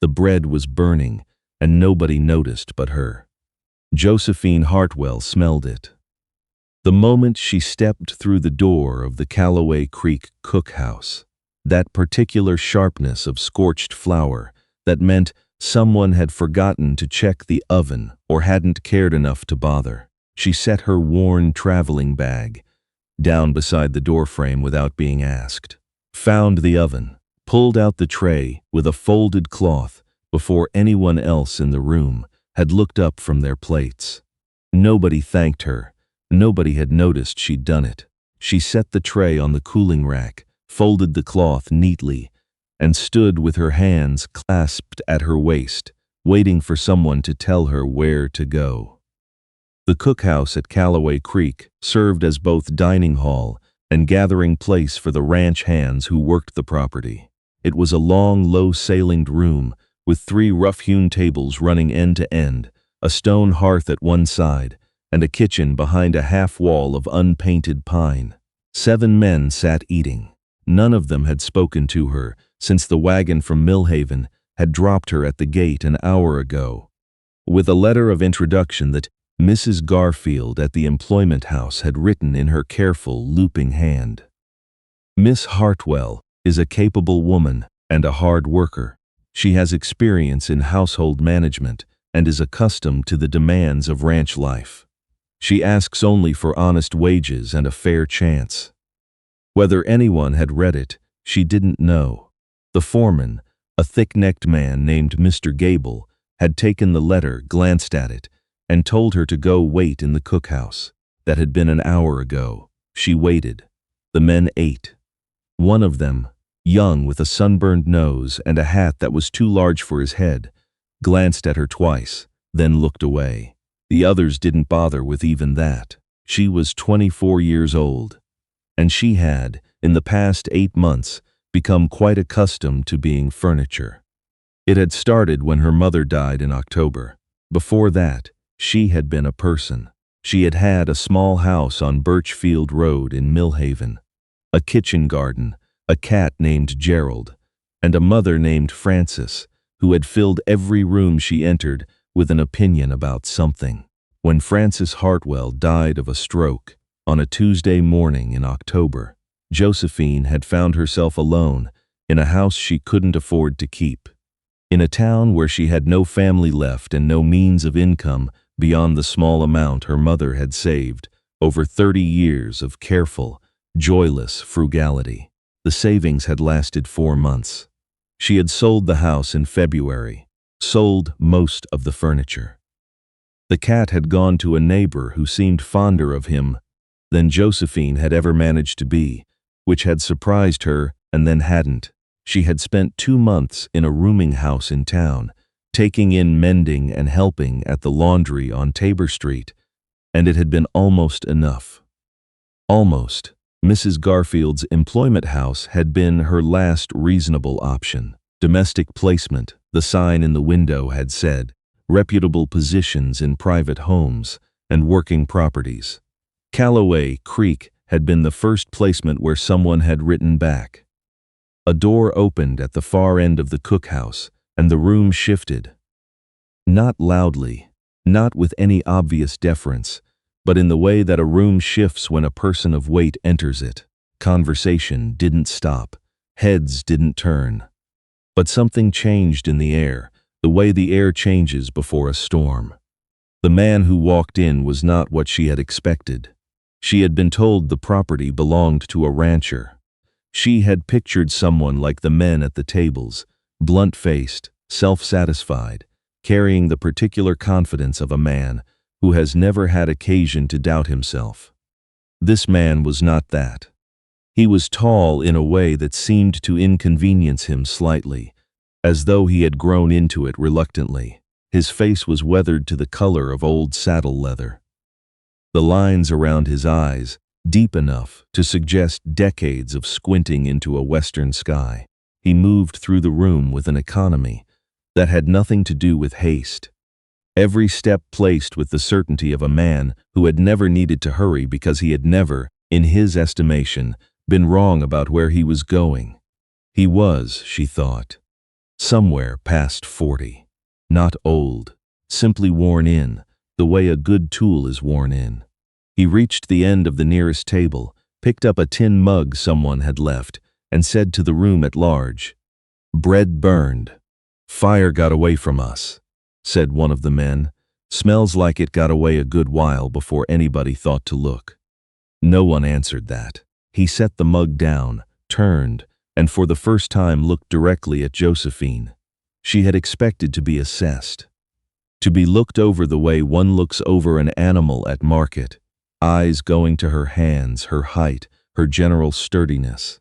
The bread was burning, and nobody noticed but her. Josephine Hartwell smelled it. The moment she stepped through the door of the Calloway Creek cookhouse, that particular sharpness of scorched flour that meant someone had forgotten to check the oven or hadn't cared enough to bother. She set her worn traveling bag down beside the doorframe without being asked, found the oven, pulled out the tray with a folded cloth before anyone else in the room had looked up from their plates. Nobody thanked her. Nobody had noticed she'd done it. She set the tray on the cooling rack, folded the cloth neatly, and stood with her hands clasped at her waist, waiting for someone to tell her where to go. The cookhouse at Calloway Creek served as both dining hall and gathering place for the ranch hands who worked the property. It was a long, low-ceilinged room with 3 rough-hewn tables running end to end, a stone hearth at one side, and a kitchen behind a half-wall of unpainted pine. 7 men sat eating. None of them had spoken to her since the wagon from Millhaven had dropped her at the gate an hour ago, with a letter of introduction that Mrs. Garfield at the employment house had written in her careful, looping hand. Miss Hartwell is a capable woman and a hard worker. She has experience in household management and is accustomed to the demands of ranch life. She asks only for honest wages and a fair chance. Whether anyone had read it, she didn't know. The foreman, a thick-necked man named Mr. Gable, had taken the letter, glanced at it, and told her to go wait in the cookhouse. That had been an hour ago. She waited. The men ate. One of them, young with a sunburned nose and a hat that was too large for his head, glanced at her twice, then looked away. The others didn't bother with even that. She was 24 years old, and she had, in the past 8 months, become quite accustomed to being furniture. It had started when her mother died in October. Before that, she had been a person. She had had a small house on Birchfield Road in Millhaven, a kitchen garden, a cat named Gerald, and a mother named Frances, who had filled every room she entered with an opinion about something. When Frances Hartwell died of a stroke on a Tuesday morning in October, Josephine had found herself alone in a house she couldn't afford to keep, in a town where she had no family left and no means of income beyond the small amount her mother had saved over 30 years of careful, joyless frugality. The savings had lasted 4 months. She had sold the house in February, sold most of the furniture. The cat had gone to a neighbor who seemed fonder of him than Josephine had ever managed to be, which had surprised her and then hadn't. She had spent 2 months in a rooming house in town, taking in mending and helping at the laundry on Tabor Street, and it had been almost enough. Almost. Mrs. Garfield's employment house had been her last reasonable option. Domestic placement, the sign in the window had said, reputable positions in private homes and working properties. Calloway Creek had been the first placement where someone had written back. A door opened at the far end of the cookhouse, and the room shifted. Not loudly, not with any obvious deference, but in the way that a room shifts when a person of weight enters it. Conversation didn't stop. Heads didn't turn. But something changed in the air, the way the air changes before a storm. The man who walked in was not what she had expected. She had been told the property belonged to a rancher. She had pictured someone like the men at the tables, blunt-faced, self-satisfied, carrying the particular confidence of a man who has never had occasion to doubt himself. This man was not that. He was tall in a way that seemed to inconvenience him slightly, as though he had grown into it reluctantly. His face was weathered to the color of old saddle leather. The lines around his eyes, deep enough to suggest decades of squinting into a western sky. He moved through the room with an economy that had nothing to do with haste. Every step placed with the certainty of a man who had never needed to hurry because he had never, in his estimation, been wrong about where he was going. He was, she thought, Somewhere past 40. Not old, simply worn in, the way a good tool is worn in. He reached the end of the nearest table, picked up a tin mug someone had left, and said to the room at large, "Bread burned. Fire got away from us," said one of the men. "Smells like it got away a good while before anybody thought to look." No one answered that. He set the mug down, turned, and for the first time looked directly at Josephine. She had expected to be assessed, to be looked over the way one looks over an animal at market, eyes going to her hands, her height, her general sturdiness.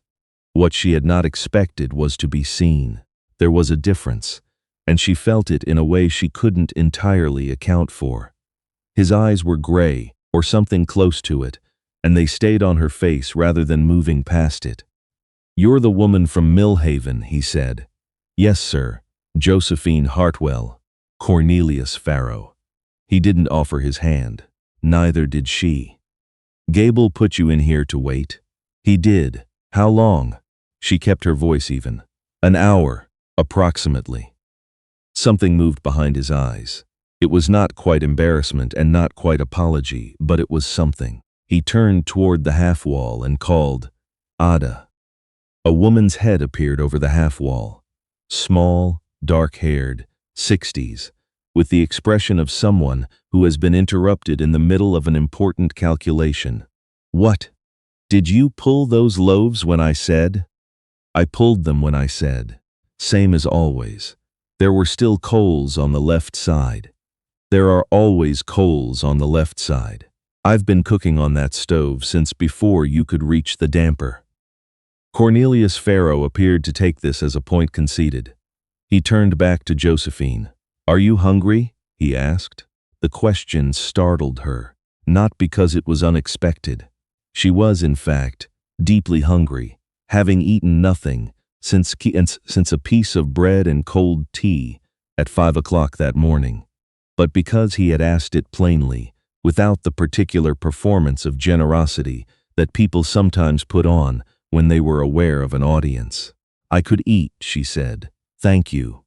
What she had not expected was to be seen. There was a difference, and she felt it in a way she couldn't entirely account for. His eyes were gray, or something close to it, and they stayed on her face rather than moving past it. "You're the woman from Millhaven," he said. "Yes, sir. Josephine Hartwell. Cornelius Farrow." He didn't offer his hand. Neither did she. "Gable put you in here to wait?" "He did. How long?" She kept her voice even. "An hour, approximately." Something moved behind his eyes. It was not quite embarrassment and not quite apology, but it was something. He turned toward the half-wall and called, "Ada." A woman's head appeared over the half-wall. Small, dark-haired, 60s, with the expression of someone who has been interrupted in the middle of an important calculation. "What? Did you pull those loaves when I said?" "I pulled them when I said. Same as always. There were still coals on the left side. There are always coals on the left side. I've been cooking on that stove since before you could reach the damper." Cornelius Farrow appeared to take this as a point conceded. He turned back to Josephine. "Are you hungry?" he asked. The question startled her, not because it was unexpected. She was, in fact, deeply hungry, having eaten nothing since a piece of bread and cold tea at 5 o'clock that morning. But because he had asked it plainly, without the particular performance of generosity that people sometimes put on when they were aware of an audience. "I could eat," she said. "Thank you."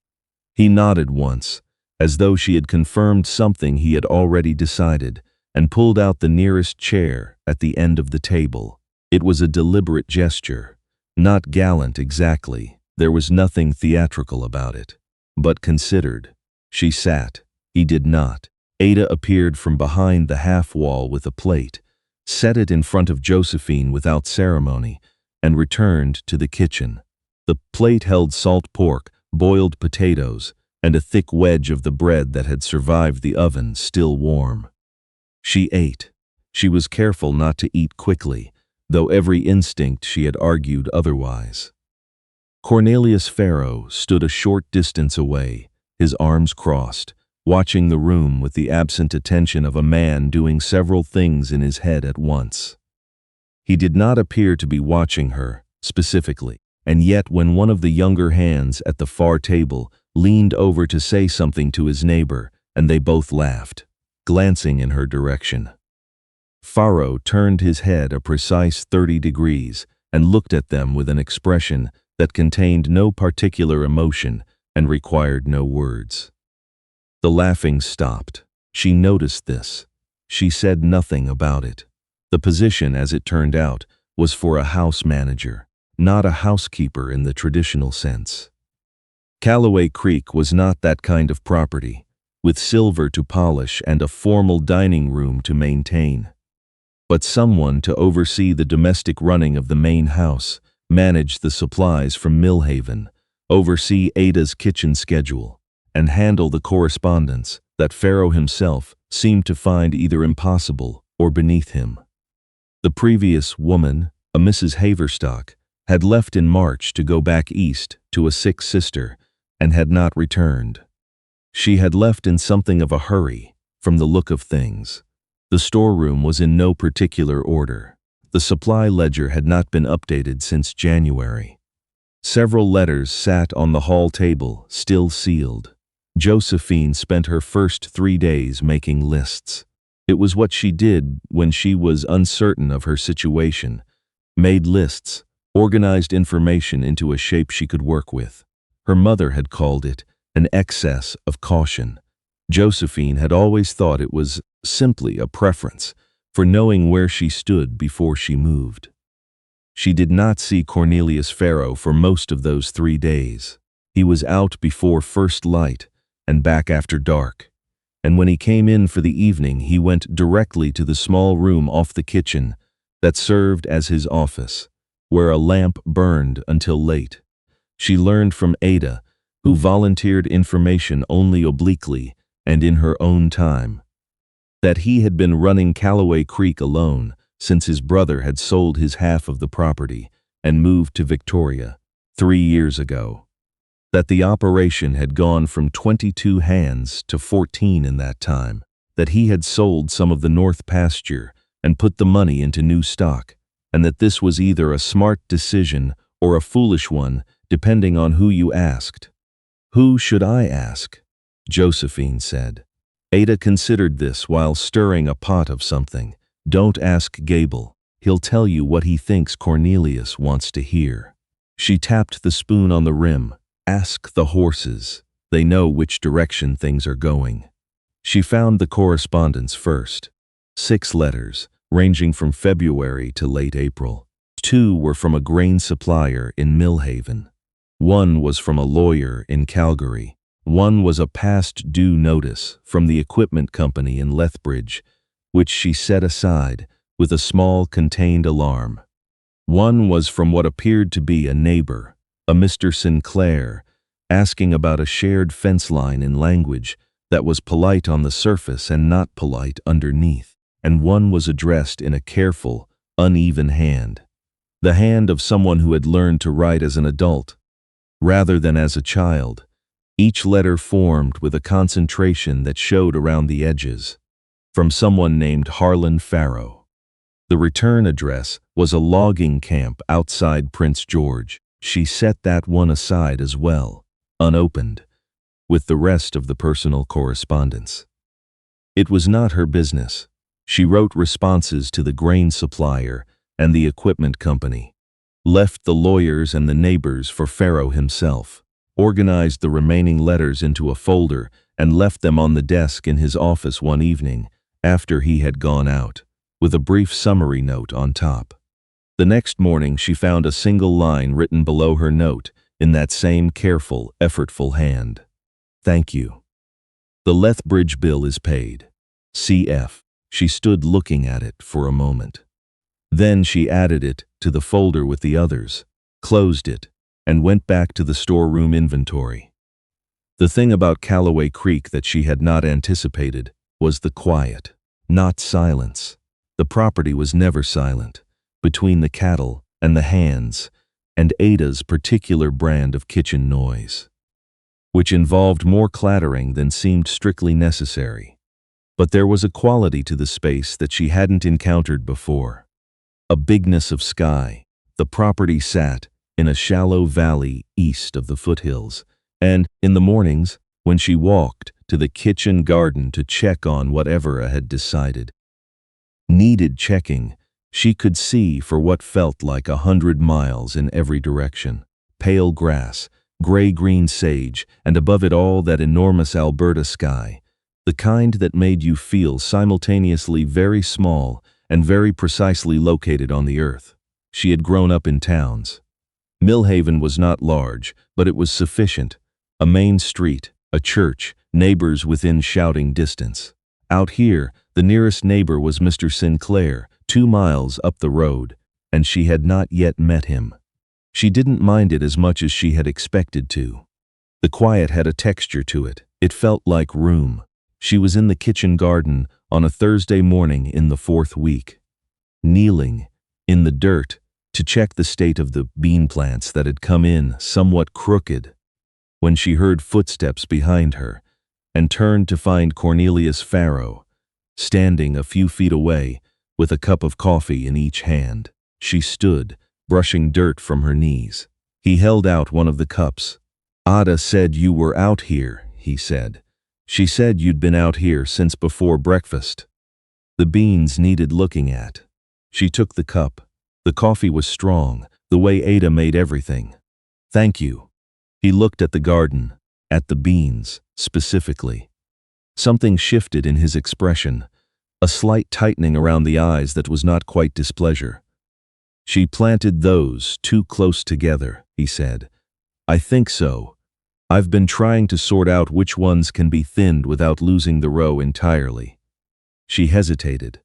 He nodded once, as though she had confirmed something he had already decided, and pulled out the nearest chair at the end of the table. It was a deliberate gesture. Not gallant exactly, there was nothing theatrical about it, but considered. She sat. He did not. Ada appeared from behind the half-wall with a plate, set it in front of Josephine without ceremony, and returned to the kitchen. The plate held salt pork, boiled potatoes, and a thick wedge of the bread that had survived the oven still warm. She ate. She was careful not to eat quickly, though every instinct she had argued otherwise. Cornelius Farrow stood a short distance away, his arms crossed, watching the room with the absent attention of a man doing several things in his head at once. He did not appear to be watching her, specifically, and yet when one of the younger hands at the far table leaned over to say something to his neighbor, and they both laughed, glancing in her direction. Farrow turned his head a precise 30 degrees and looked at them with an expression that contained no particular emotion and required no words. The laughing stopped. She noticed this. She said nothing about it. The position, as it turned out, was for a house manager, not a housekeeper in the traditional sense. Calloway Creek was not that kind of property, with silver to polish and a formal dining room to maintain. But someone to oversee the domestic running of the main house, manage the supplies from Millhaven, oversee Ada's kitchen schedule, and handle the correspondence that Farrow himself seemed to find either impossible or beneath him. The previous woman, a Mrs. Haverstock, had left in March to go back east to a sick sister and had not returned. She had left in something of a hurry, from the look of things. The storeroom was in no particular order. The supply ledger had not been updated since January. Several letters sat on the hall table, still sealed. Josephine spent her first 3 days making lists. It was what she did when she was uncertain of her situation, made lists, organized information into a shape she could work with. Her mother had called it an excess of caution. Josephine had always thought it was simply a preference for knowing where she stood before she moved. She did not see Cornelius Farrow for most of those 3 days. He was out before first light and back after dark, and when he came in for the evening, he went directly to the small room off the kitchen that served as his office, where a lamp burned until late. She learned from Ada, who volunteered information only obliquely and in her own time, that he had been running Calloway Creek alone since his brother had sold his half of the property and moved to Victoria 3 years ago. That the operation had gone from 22 hands to 14 in that time, that he had sold some of the north pasture and put the money into new stock, and that this was either a smart decision or a foolish one, depending on who you asked. "Who should I ask?" Josephine said. Ada considered this while stirring a pot of something. "Don't ask Gable. He'll tell you what he thinks Cornelius wants to hear." She tapped the spoon on the rim. "Ask the horses. They know which direction things are going." She found the correspondence first. 6 letters, ranging from February to late April. 2 were from a grain supplier in Millhaven. 1 was from a lawyer in Calgary. 1 was a past due notice from the equipment company in Lethbridge, which she set aside with a small contained alarm. 1 was from what appeared to be a neighbor, a Mr. Sinclair, asking about a shared fence line in language that was polite on the surface and not polite underneath, and 1 was addressed in a careful, uneven hand, the hand of someone who had learned to write as an adult, rather than as a child, each letter formed with a concentration that showed around the edges, from someone named Harlan Farrow. The return address was a logging camp outside Prince George. She set that one aside as well, unopened, with the rest of the personal correspondence. It was not her business. She wrote responses to the grain supplier and the equipment company, left the lawyers and the neighbors for Farrow himself, organized the remaining letters into a folder, and left them on the desk in his office one evening after he had gone out, with a brief summary note on top. The next morning she found a single line written below her note in that same careful, effortful hand. "Thank you. The Lethbridge bill is paid. CF." She stood looking at it for a moment. Then she added it to the folder with the others, closed it, and went back to the storeroom inventory. The thing about Calloway Creek that she had not anticipated was the quiet, not silence. The property was never silent, between the cattle and the hands, and Ada's particular brand of kitchen noise, which involved more clattering than seemed strictly necessary. But there was a quality to the space that she hadn't encountered before. A bigness of sky. The property sat in a shallow valley east of the foothills, and in the mornings, when she walked to the kitchen garden to check on whatever had decided needed checking, she could see for what felt like 100 miles in every direction. Pale grass, gray-green sage, and above it all that enormous Alberta sky, the kind that made you feel simultaneously very small and very precisely located on the earth. She had grown up in towns. Millhaven was not large, but it was sufficient. A main street, a church, neighbors within shouting distance. Out here, the nearest neighbor was Mr. Sinclair, 2 miles up the road, and she had not yet met him. She didn't mind it as much as she had expected to. The quiet had a texture to it. It felt like room. She was in the kitchen garden on a Thursday morning in the 4th week, kneeling in the dirt to check the state of the bean plants that had come in somewhat crooked, when she heard footsteps behind her and turned to find Cornelius Farrow, standing a few feet away with a cup of coffee in each hand. She stood, brushing dirt from her knees. He held out one of the cups. "Ada said you were out here," he said. "She said you'd been out here since before breakfast." The beans needed looking at. She took the cup. The coffee was strong, the way Ada made everything. "Thank you." He looked at the garden, at the beans, specifically. Something shifted in his expression, a slight tightening around the eyes that was not quite displeasure. "She planted those too close together," he said. "I think so. I've been trying to sort out which ones can be thinned without losing the row entirely." She hesitated.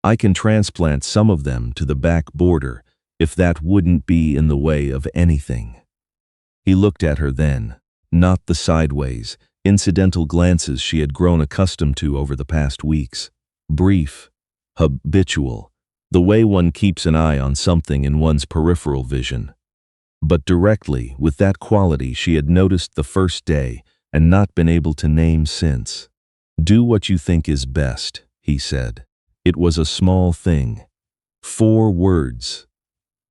"I can transplant some of them to the back border if that wouldn't be in the way of anything." He looked at her then, not the sideways, incidental glances she had grown accustomed to over the past weeks. Brief, habitual, the way one keeps an eye on something in one's peripheral vision. But directly, with that quality she had noticed the first day and not been able to name since. "Do what you think is best," he said. It was a small thing. 4 words.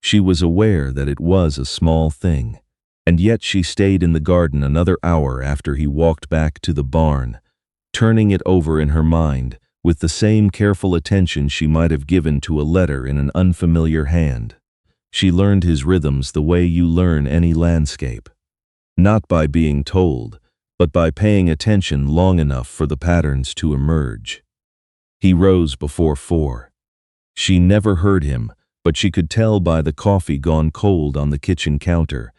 She was aware that it was a small thing, and yet she stayed in the garden another hour after he walked back to the barn, turning it over in her mind with the same careful attention she might have given to a letter in an unfamiliar hand. She learned his rhythms the way you learn any landscape. Not by being told, but by paying attention long enough for the patterns to emerge. He rose before 4. She never heard him, but she could tell by the coffee gone cold on the kitchen counter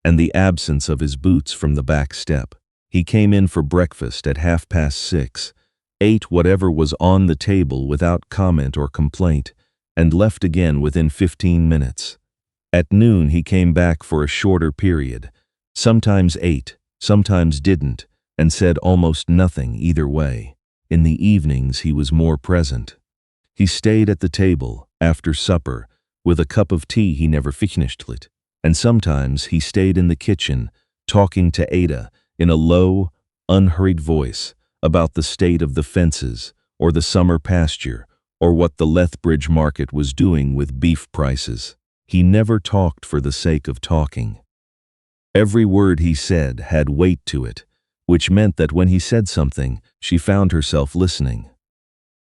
and the absence of his boots from the back step. He came in for breakfast at 6:30, ate whatever was on the table without comment or complaint, and left again within 15 minutes. At noon he came back for a shorter period, sometimes ate, sometimes didn't, and said almost nothing either way. In the evenings he was more present. He stayed at the table, after supper, with a cup of tea he never finished it, and sometimes he stayed in the kitchen, talking to Ada in a low, unhurried voice about the state of the fences, or the summer pasture, or what the Lethbridge market was doing with beef prices. He never talked for the sake of talking. Every word he said had weight to it, which meant that when he said something, she found herself listening.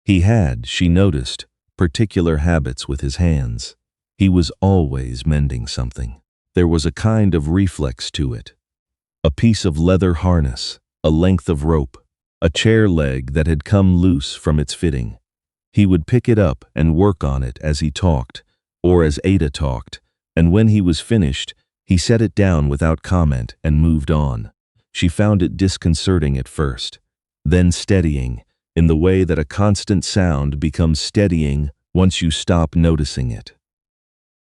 He had, she noticed, particular habits with his hands. He was always mending something. There was a kind of reflex to it. A piece of leather harness, a length of rope, a chair leg that had come loose from its fitting. He would pick it up and work on it as he talked, or as Ada talked, and when he was finished, he set it down without comment and moved on. She found it disconcerting at first, then steadying, in the way that a constant sound becomes steadying once you stop noticing it.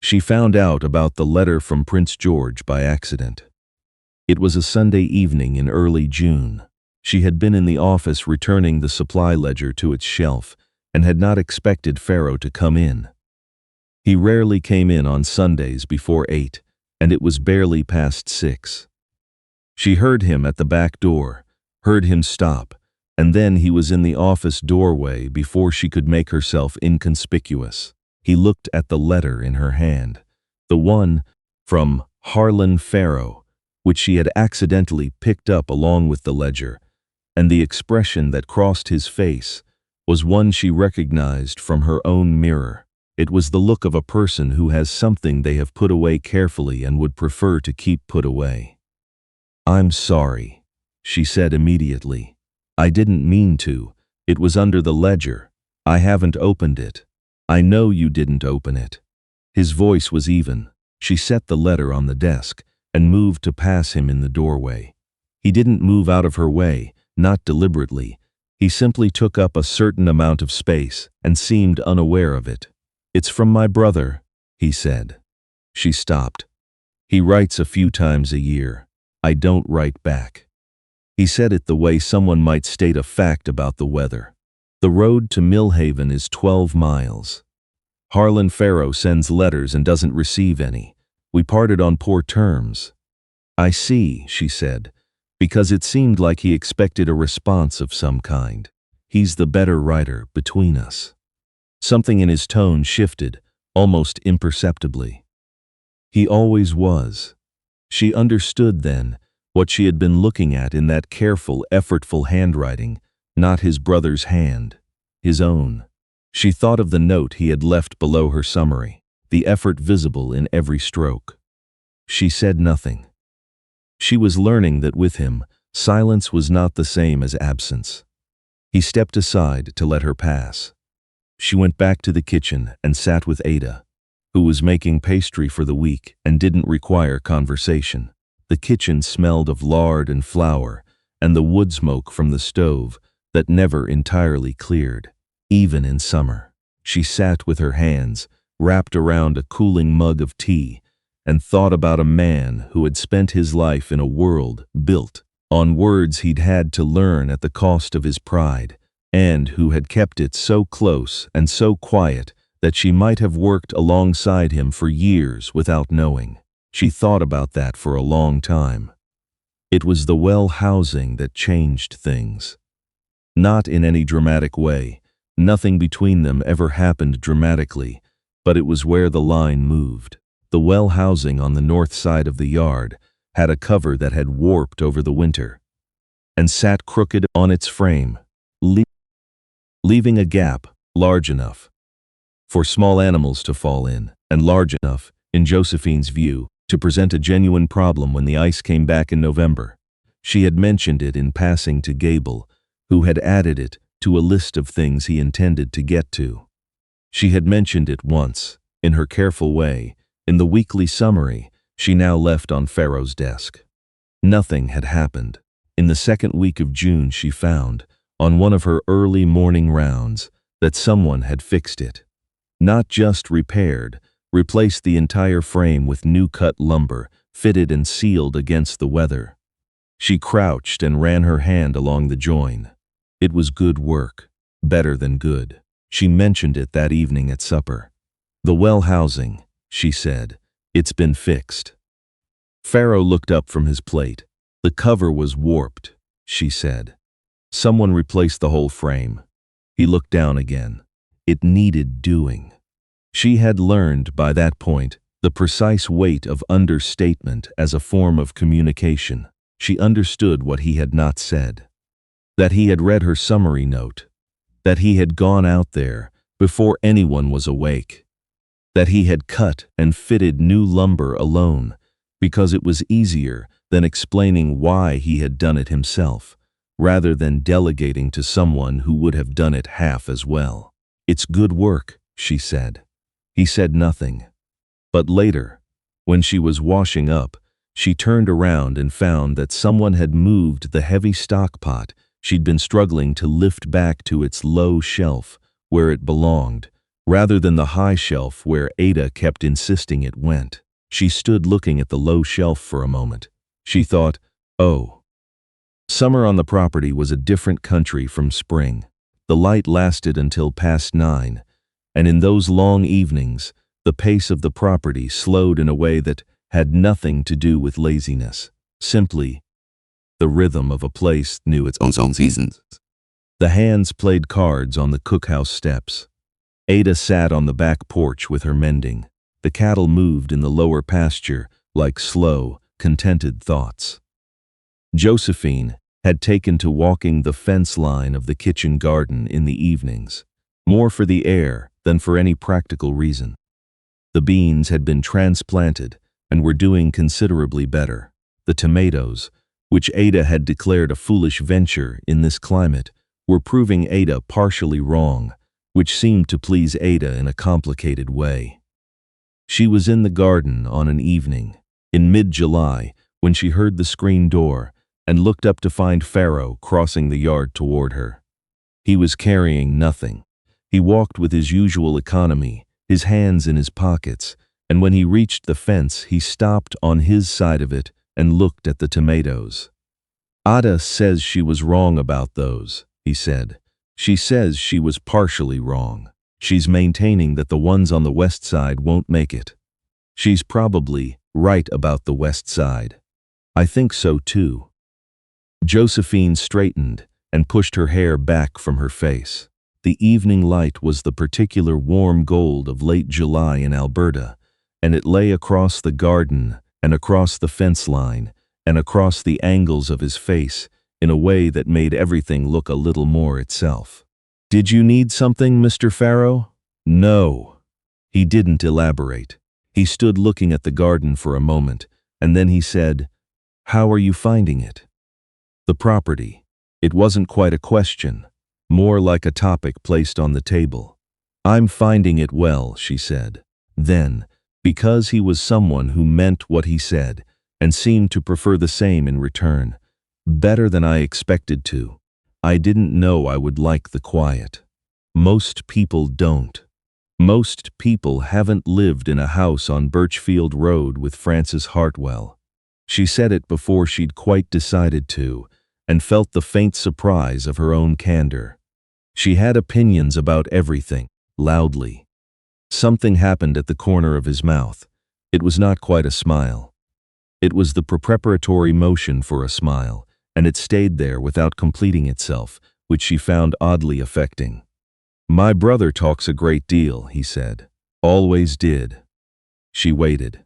She found out about the letter from Prince George by accident. It was a Sunday evening in early June. She had been in the office returning the supply ledger to its shelf and had not expected Pharaoh to come in. He rarely came in on Sundays before 8, and it was barely past 6. She heard him at the back door, heard him stop, and then he was in the office doorway before she could make herself inconspicuous. He looked at the letter in her hand, the one from Harlan Pharaoh, which she had accidentally picked up along with the ledger, and the expression that crossed his face was one she recognized from her own mirror. It was the look of a person who has something they have put away carefully and would prefer to keep put away. "I'm sorry," she said immediately. "I didn't mean to. It was under the ledger. I haven't opened it." "I know you didn't open it." His voice was even. She set the letter on the desk and moved to pass him in the doorway. He didn't move out of her way, not deliberately. He simply took up a certain amount of space and seemed unaware of it. "It's from my brother," he said. She stopped. "He writes a few times a year. I don't write back." He said it the way someone might state a fact about the weather. "The road to Millhaven is 12 miles. Harlan Pharaoh sends letters and doesn't receive any. We parted on poor terms." "I see," she said, because it seemed like he expected a response of some kind. "He's the better writer between us." Something in his tone shifted, almost imperceptibly. He always was. She understood then what she had been looking at in that careful, effortful handwriting, not his brother's hand, his own. She thought of the note he had left below her summary, the effort visible in every stroke. She said nothing. She was learning that with him, silence was not the same as absence. He stepped aside to let her pass. She went back to the kitchen and sat with Ada, who was making pastry for the week and didn't require conversation. The kitchen smelled of lard and flour and the wood smoke from the stove that never entirely cleared, even in summer. She sat with her hands wrapped around a cooling mug of tea and thought about a man who had spent his life in a world built on words he'd had to learn at the cost of his pride, and who had kept it so close and so quiet that she might have worked alongside him for years without knowing. She thought about that for a long time. It was the well housing that changed things. Not in any dramatic way. Nothing between them ever happened dramatically, but it was where the line moved. The well housing on the north side of the yard had a cover that had warped over the winter and sat crooked on its frame, leaving a gap large enough for small animals to fall in, and large enough, in Josephine's view, to present a genuine problem when the ice came back in November. She had mentioned it in passing to Gable, who had added it to a list of things he intended to get to. She had mentioned it once, in her careful way, in the weekly summary she now left on Pharaoh's desk. Nothing had happened. In the second week of June she found, on one of her early morning rounds, that someone had fixed it. Not just repaired, replaced the entire frame with new-cut lumber, fitted and sealed against the weather. She crouched and ran her hand along the join. It was good work, better than good. She mentioned it that evening at supper. "The well housing," she said. "It's been fixed." Pharaoh looked up from his plate. "The cover was warped," she said. "Someone replaced the whole frame." He looked down again. It needed doing. She had learned by that point the precise weight of understatement as a form of communication. She understood what he had not said. That he had read her summary note. That he had gone out there before anyone was awake. That he had cut and fitted new lumber alone because it was easier than explaining why he had done it himself, rather than delegating to someone who would have done it half as well. "It's good work," she said. He said nothing. But later, when she was washing up, she turned around and found that someone had moved the heavy stock pot she'd been struggling to lift back to its low shelf where it belonged, rather than the high shelf where Ada kept insisting it went. She stood looking at the low shelf for a moment. She thought, oh. Summer on the property was a different country from spring. The light lasted until past 9, and in those long evenings, the pace of the property slowed in a way that had nothing to do with laziness, simply the rhythm of a place knew its own seasons. The hands played cards on the cookhouse steps. Ada sat on the back porch with her mending. The cattle moved in the lower pasture like slow, contented thoughts. Josephine had taken to walking the fence line of the kitchen garden in the evenings, more for the air than for any practical reason. The beans had been transplanted and were doing considerably better. The tomatoes, which Ada had declared a foolish venture in this climate, were proving Ada partially wrong, which seemed to please Ada in a complicated way. She was in the garden on an evening, in mid-July, when she heard the screen door and looked up to find Pharaoh crossing the yard toward her. He was carrying nothing. He walked with his usual economy, his hands in his pockets, and when he reached the fence, he stopped on his side of it and looked at the tomatoes. "Ada says she was wrong about those," he said. "She says she was partially wrong. She's maintaining that the ones on the west side won't make it. She's probably right about the west side. I think so too." Josephine straightened and pushed her hair back from her face. The evening light was the particular warm gold of late July in Alberta, and it lay across the garden and across the fence line and across the angles of his face in a way that made everything look a little more itself. "Did you need something, Mr. Pharaoh?" "No." He didn't elaborate. He stood looking at the garden for a moment, and then he said, How are you finding it? The property. It wasn't quite a question, more like a topic placed on the table. I'm finding it well, she said. Then, because he was someone who meant what he said and seemed to prefer the same in return, better than I expected to, I didn't know I would like the quiet. Most people don't. Most people haven't lived in a house on Birchfield Road with Frances Hartwell. She said it before she'd quite decided to, and felt the faint surprise of her own candor. She had opinions about everything, loudly. Something happened at the corner of his mouth. It was not quite a smile. It was the preparatory motion for a smile, and it stayed there without completing itself, which she found oddly affecting. My brother talks a great deal, he said. Always did. She waited.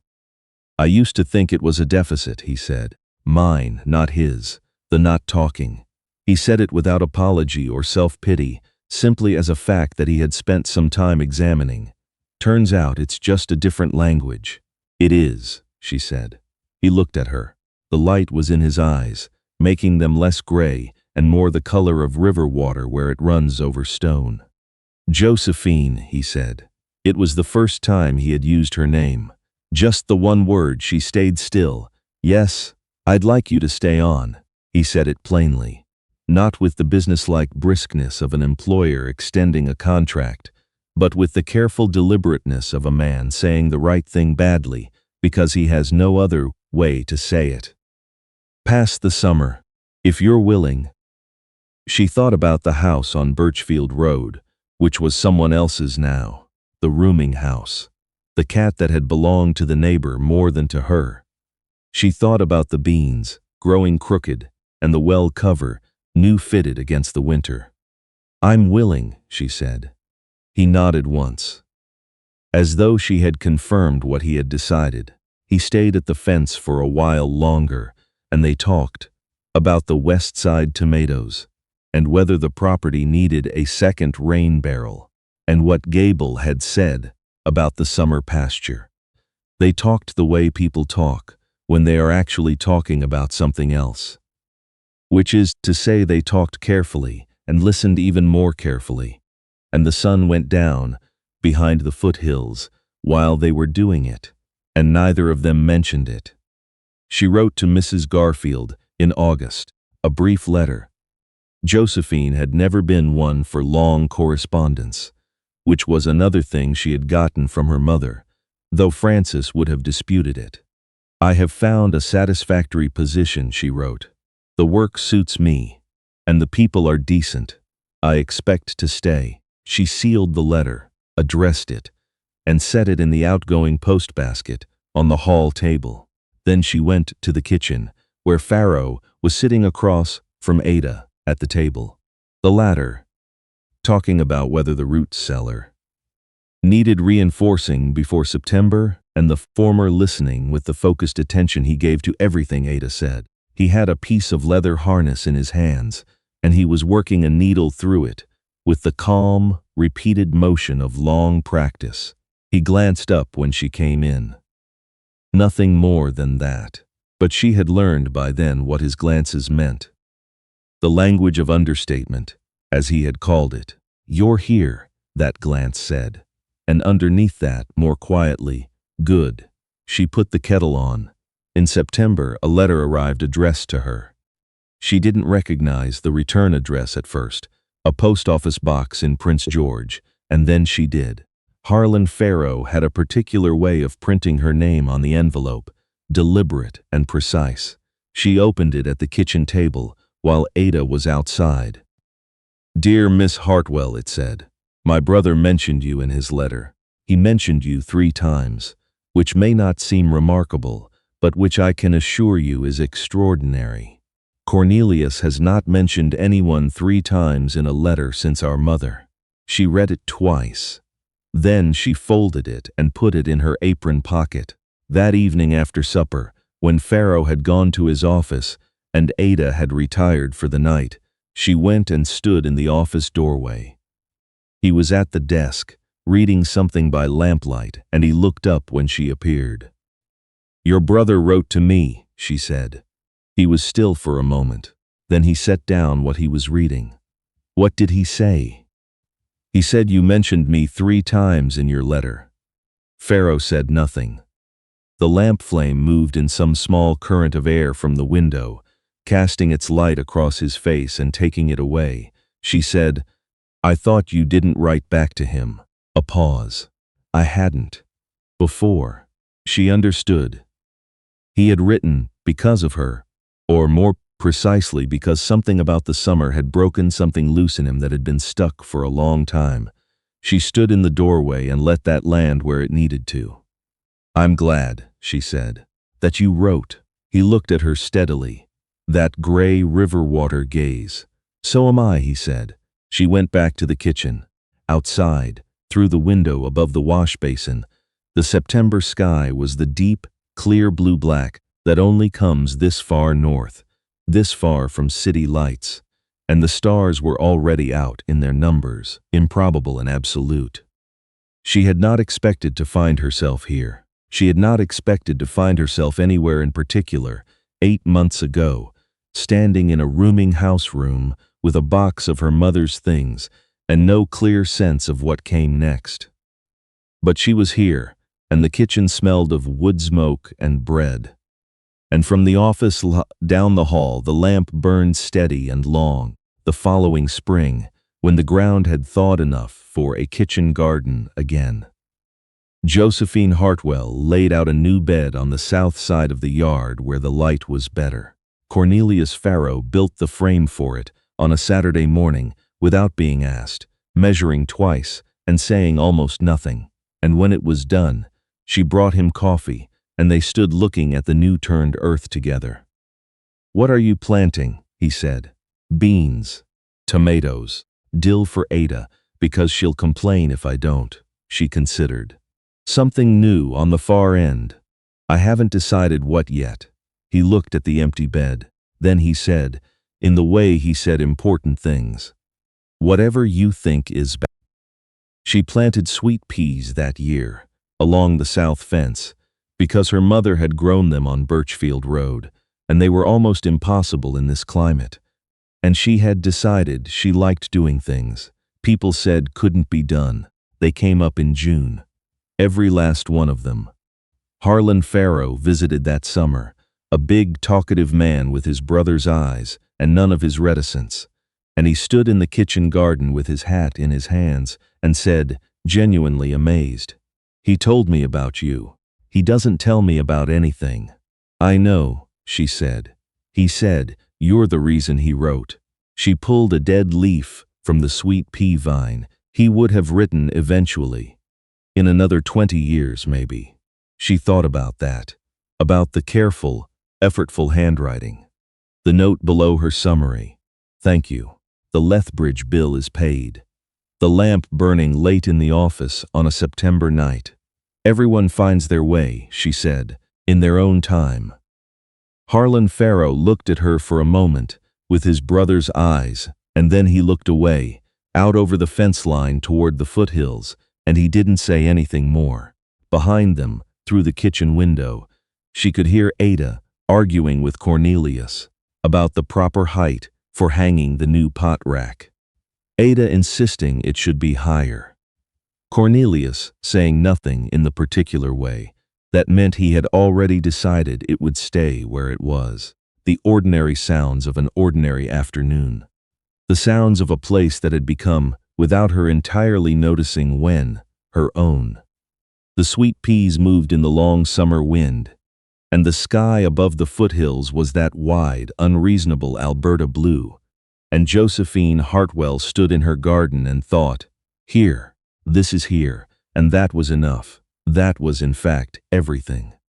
I used to think it was a deficit, he said. Mine, not his, the not talking. He said it without apology or self-pity, simply as a fact that he had spent some time examining. Turns out it's just a different language. It is, she said. He looked at her. The light was in his eyes, making them less gray and more the color of river water where it runs over stone. Josephine, he said. It was the first time he had used her name. Just the one word. She stayed still. Yes, I'd like you to stay on. He said it plainly. Not with the businesslike briskness of an employer extending a contract, but with the careful deliberateness of a man saying the right thing badly because he has no other way to say it. Past the summer, if you're willing. She thought about the house on Birchfield Road, which was someone else's now, the rooming house, the cat that had belonged to the neighbor more than to her. She thought about the beans, growing crooked, and the well cover, new fitted against the winter. I'm willing, she said. He nodded once. As though she had confirmed what he had decided, he stayed at the fence for a while longer, and they talked about the West Side tomatoes, and whether the property needed a second rain barrel, and what Gable had said about the summer pasture. They talked the way people talk when they are actually talking about something else. Which is to say, they talked carefully and listened even more carefully, and the sun went down behind the foothills while they were doing it, and neither of them mentioned it. She wrote to Mrs. Garfield in August, a brief letter. Josephine had never been one for long correspondence, which was another thing she had gotten from her mother, though Frances would have disputed it. I have found a satisfactory position, she wrote. The work suits me, and the people are decent. I expect to stay. She sealed the letter, addressed it, and set it in the outgoing post basket on the hall table. Then she went to the kitchen, where Pharaoh was sitting across from Ada at the table, the latter talking about whether the root cellar needed reinforcing before September, and the former listening with the focused attention he gave to everything Ada said. He had a piece of leather harness in his hands, and he was working a needle through it with the calm, repeated motion of long practice. He glanced up when she came in. Nothing more than that, but she had learned by then what his glances meant. The language of understatement, as he had called it. You're here, that glance said. And underneath that, more quietly, good. She put the kettle on. In September, a letter arrived addressed to her. She didn't recognize the return address at first, a post office box in Prince George, and then she did. Harlan Pharaoh had a particular way of printing her name on the envelope, deliberate and precise. She opened it at the kitchen table while Ada was outside. Dear Miss Hartwell, it said. My brother mentioned you in his letter. He mentioned you 3 times, which may not seem remarkable, but which I can assure you is extraordinary. Cornelius has not mentioned anyone 3 times in a letter since our mother. She read it twice. Then she folded it and put it in her apron pocket. That evening after supper, when Pharaoh had gone to his office and Ada had retired for the night, she went and stood in the office doorway. He was at the desk, reading something by lamplight, and he looked up when she appeared. Your brother wrote to me, she said. He was still for a moment. Then he set down what he was reading. What did he say? He said you mentioned me 3 times in your letter. Pharaoh said nothing. The lamp flame moved in some small current of air from the window, casting its light across his face and taking it away. She said, I thought you didn't write back to him. A pause. I hadn't. Before. She understood. He had written because of her, or more precisely because something about the summer had broken something loose in him that had been stuck for a long time. She stood in the doorway and let that land where it needed to. I'm glad, she said, that you wrote. He looked at her steadily. That gray river water gaze. So am I, he said. She went back to the kitchen. Outside, through the window above the wash basin, the September sky was the deep, clear blue-black that only comes this far north, this far from city lights, and the stars were already out in their numbers, improbable and absolute. She had not expected to find herself here. She had not expected to find herself anywhere in particular, 8 months ago, standing in a rooming house room with a box of her mother's things and no clear sense of what came next. But she was here, and the kitchen smelled of wood smoke and bread. And from the office down the hall, the lamp burned steady and long, the following spring, when the ground had thawed enough for a kitchen garden again. Josephine Hartwell laid out a new bed on the south side of the yard where the light was better. Cornelius Pharaoh built the frame for it on a Saturday morning without being asked, measuring twice and saying almost nothing. And when it was done, she brought him coffee, and they stood looking at the new-turned earth together. What are you planting? He said. Beans, tomatoes, dill for Ada, because she'll complain if I don't, she considered. Something new on the far end. I haven't decided what yet. He looked at the empty bed. Then he said, in the way he said important things, whatever you think is best. She planted sweet peas that year, along the south fence, because her mother had grown them on Birchfield Road, and they were almost impossible in this climate. And she had decided she liked doing things people said couldn't be done. They came up in June. Every last one of them. Harlan Pharaoh visited that summer, a big, talkative man with his brother's eyes and none of his reticence. And he stood in the kitchen garden with his hat in his hands and said, genuinely amazed, he told me about you. He doesn't tell me about anything. I know, she said. He said, you're the reason he wrote. She pulled a dead leaf from the sweet pea vine. He would have written eventually. In another 20 years, maybe. She thought about that. About the careful, effortful handwriting. The note below her summary. Thank you. The Lethbridge bill is paid. The lamp burning late in the office on a September night. Everyone finds their way, she said, in their own time. Harlan Pharaoh looked at her for a moment with his brother's eyes, and then he looked away, out over the fence line toward the foothills, and he didn't say anything more. Behind them, through the kitchen window, she could hear Ada arguing with Cornelius about the proper height for hanging the new pot rack. Ada insisting it should be higher. Cornelius saying nothing in the particular way. That meant he had already decided it would stay where it was. The ordinary sounds of an ordinary afternoon. The sounds of a place that had become, without her entirely noticing when, her own. The sweet peas moved in the long summer wind, and the sky above the foothills was that wide, unreasonable Alberta blue. And Josephine Hartwell stood in her garden and thought, here, this is here, and that was enough. That was in fact everything.